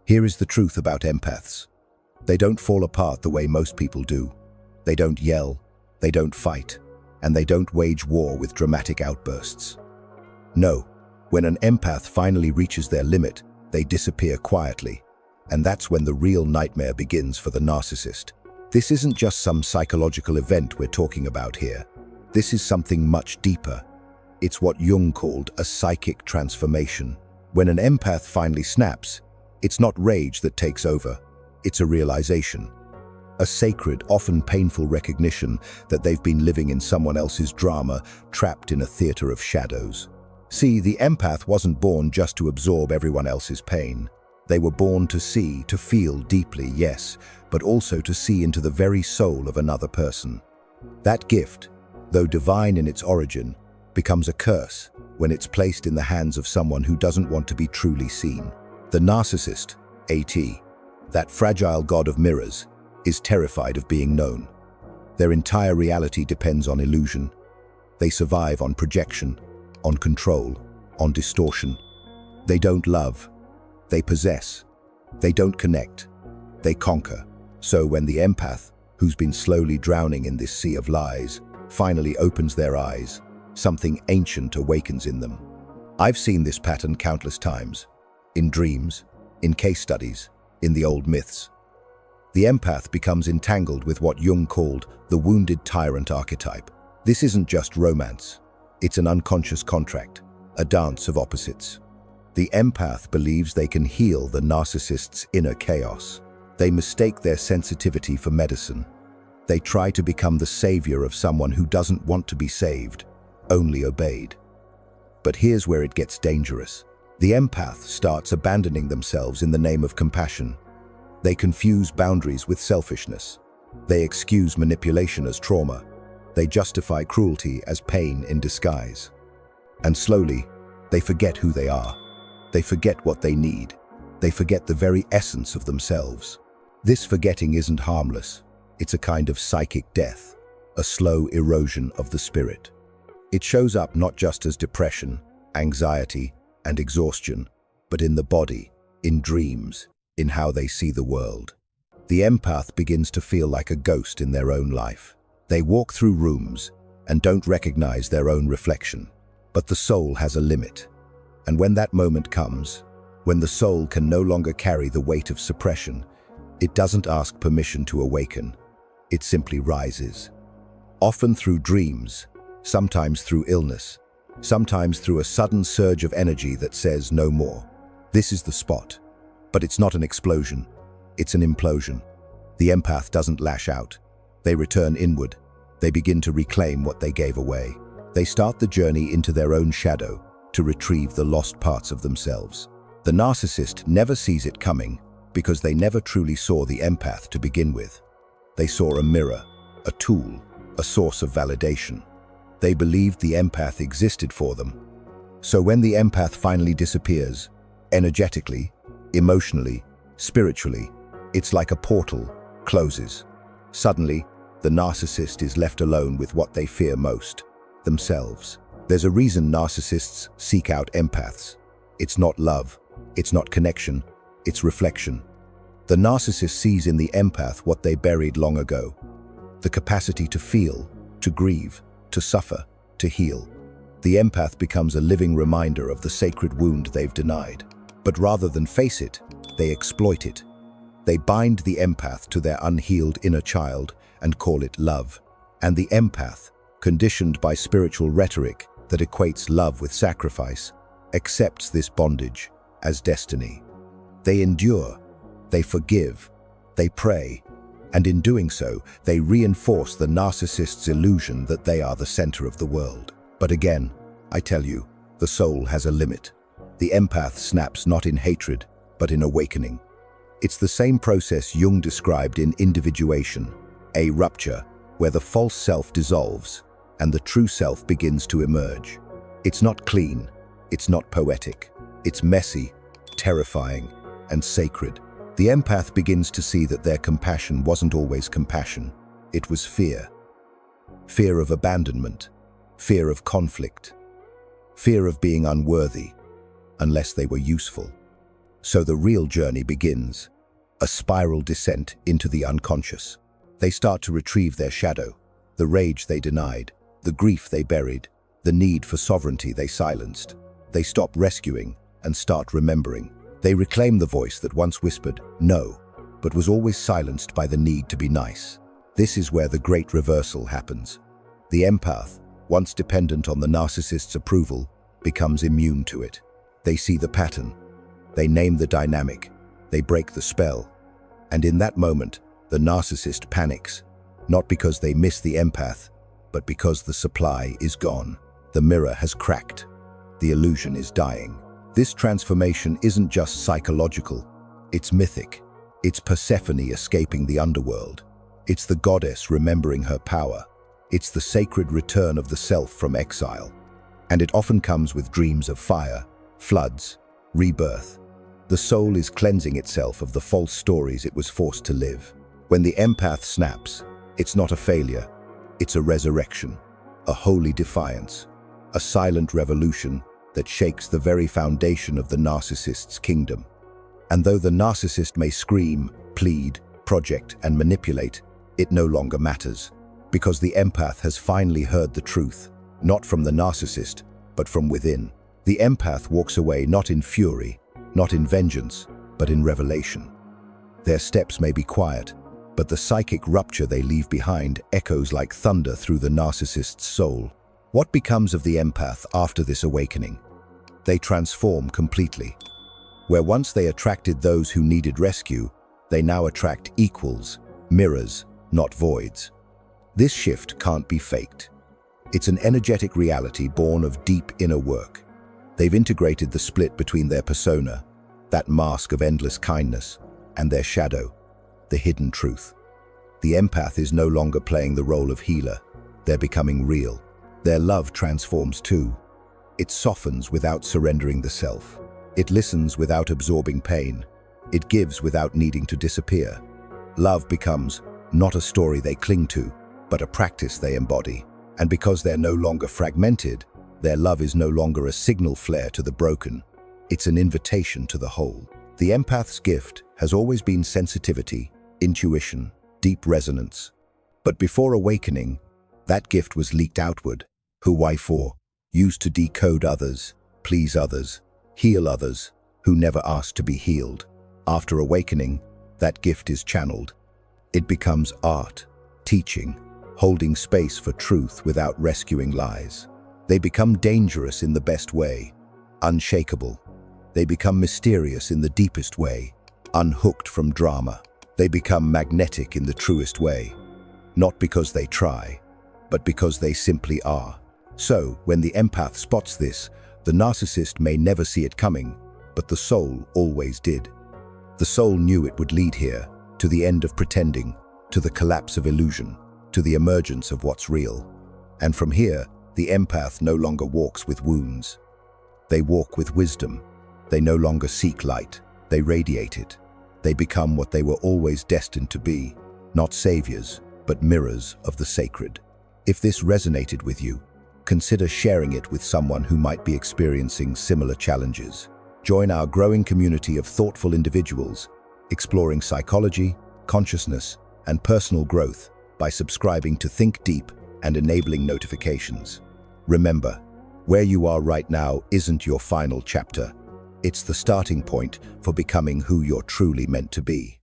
Here is the truth about empaths. They don't fall apart the way most people do. They don't yell, they don't fight, and they don't wage war with dramatic outbursts. No, when an empath finally reaches their limit, they disappear quietly. And that's when the real nightmare begins for the narcissist. This isn't just some psychological event we're talking about here. This is something much deeper. It's what Jung called a psychic transformation. When an empath finally snaps, it's not rage that takes over. It's a realization. A sacred, often painful recognition that they've been living in someone else's drama, trapped in a theater of shadows. See, the empath wasn't born just to absorb everyone else's pain. They were born to see, to feel deeply, yes, but also to see into the very soul of another person. That gift, though divine in its origin, becomes a curse when it's placed in the hands of someone who doesn't want to be truly seen. The narcissist, AT, that fragile god of mirrors, is terrified of being known. Their entire reality depends on illusion. They survive on projection, on control, on distortion. They don't love. They possess. They don't connect. They conquer. So when the empath, who's been slowly drowning in this sea of lies, finally opens their eyes, something ancient awakens in them. I've seen this pattern countless times. In dreams, in case studies, in the old myths. The empath becomes entangled with what Jung called the wounded tyrant archetype. This isn't just romance. It's an unconscious contract, a dance of opposites. The empath believes they can heal the narcissist's inner chaos. They mistake their sensitivity for medicine. They try to become the savior of someone who doesn't want to be saved, only obeyed. But here's where it gets dangerous. The empath starts abandoning themselves in the name of compassion. They confuse boundaries with selfishness. They excuse manipulation as trauma. They justify cruelty as pain in disguise. And slowly, they forget who they are. They forget what they need. They forget the very essence of themselves. This forgetting isn't harmless. It's a kind of psychic death, a slow erosion of the spirit. It shows up not just as depression, anxiety, and exhaustion, but in the body, in dreams, in how they see the world. The empath begins to feel like a ghost in their own life. They walk through rooms and don't recognize their own reflection. But the soul has a limit. And when that moment comes, when the soul can no longer carry the weight of suppression, it doesn't ask permission to awaken. It simply rises. Often through dreams, sometimes through illness, sometimes through a sudden surge of energy that says no more. This is the spot. But it's not an explosion. It's an implosion. The empath doesn't lash out. They return inward. They begin to reclaim what they gave away. They start the journey into their own shadow to retrieve the lost parts of themselves. The narcissist never sees it coming because they never truly saw the empath to begin with. They saw a mirror, a tool, a source of validation. They believed the empath existed for them. So when the empath finally disappears, energetically, emotionally, spiritually, it's like a portal closes. Suddenly, the narcissist is left alone with what they fear most, themselves. There's a reason narcissists seek out empaths. It's not love, it's not connection, it's reflection. The narcissist sees in the empath what they buried long ago. The capacity to feel, to grieve, to suffer, to heal. The empath becomes a living reminder of the sacred wound they've denied. But rather than face it, they exploit it. They bind the empath to their unhealed inner child and call it love. And the empath, conditioned by spiritual rhetoric that equates love with sacrifice, accepts this bondage as destiny. They endure, they forgive, they pray, and in doing so, they reinforce the narcissist's illusion that they are the center of the world. But again, I tell you, the soul has a limit. The empath snaps not in hatred, but in awakening. It's the same process Jung described in individuation, a rupture where the false self dissolves and the true self begins to emerge. It's not clean, it's not poetic, it's messy, terrifying, and sacred. The empath begins to see that their compassion wasn't always compassion, it was fear. Fear of abandonment, fear of conflict, fear of being unworthy, unless they were useful. So the real journey begins, a spiral descent into the unconscious. They start to retrieve their shadow, the rage they denied, the grief they buried, the need for sovereignty they silenced. They stop rescuing and start remembering. They reclaim the voice that once whispered no, but was always silenced by the need to be nice. This is where the great reversal happens. The empath, once dependent on the narcissist's approval, becomes immune to it. They see the pattern. They name the dynamic. They break the spell. And in that moment, the narcissist panics, not because they miss the empath, but because the supply is gone. The mirror has cracked. The illusion is dying. This transformation isn't just psychological. It's mythic. It's Persephone escaping the underworld. It's the goddess remembering her power. It's the sacred return of the self from exile. And it often comes with dreams of fire, floods, rebirth. The soul is cleansing itself of the false stories it was forced to live. When the empath snaps, it's not a failure. It's a resurrection, a holy defiance, a silent revolution that shakes the very foundation of the narcissist's kingdom. And though the narcissist may scream, plead, project, and manipulate, it no longer matters, because the empath has finally heard the truth, not from the narcissist, but from within. The empath walks away not in fury, not in vengeance, but in revelation. Their steps may be quiet, but the psychic rupture they leave behind echoes like thunder through the narcissist's soul. What becomes of the empath after this awakening? They transform completely. Where once they attracted those who needed rescue, they now attract equals, mirrors, not voids. This shift can't be faked. It's an energetic reality born of deep inner work. They've integrated the split between their persona, that mask of endless kindness, and their shadow, the hidden truth. The empath is no longer playing the role of healer. They're becoming real. Their love transforms too. It softens without surrendering the self. It listens without absorbing pain. It gives without needing to disappear. Love becomes not a story they cling to, but a practice they embody. And because they're no longer fragmented, their love is no longer a signal flare to the broken. It's an invitation to the whole. The empath's gift has always been sensitivity, intuition, deep resonance. But before awakening, that gift was leaked outward. Who, why, for, used to decode others, please others, heal others, who never asked to be healed. After awakening, that gift is channeled. It becomes art, teaching, holding space for truth without rescuing lies. They become dangerous in the best way, unshakable. They become mysterious in the deepest way, unhooked from drama. They become magnetic in the truest way, not because they try, but because they simply are. So, when the empath spots this, the narcissist may never see it coming, but the soul always did. The soul knew it would lead here, to the end of pretending, to the collapse of illusion, to the emergence of what's real. And from here, the empath no longer walks with wounds. They walk with wisdom. They no longer seek light. They radiate it. They become what they were always destined to be, not saviors, but mirrors of the sacred. If this resonated with you, consider sharing it with someone who might be experiencing similar challenges. Join our growing community of thoughtful individuals, exploring psychology, consciousness, and personal growth by subscribing to ThinkDeep and enabling notifications. Remember, where you are right now isn't your final chapter. It's the starting point for becoming who you're truly meant to be.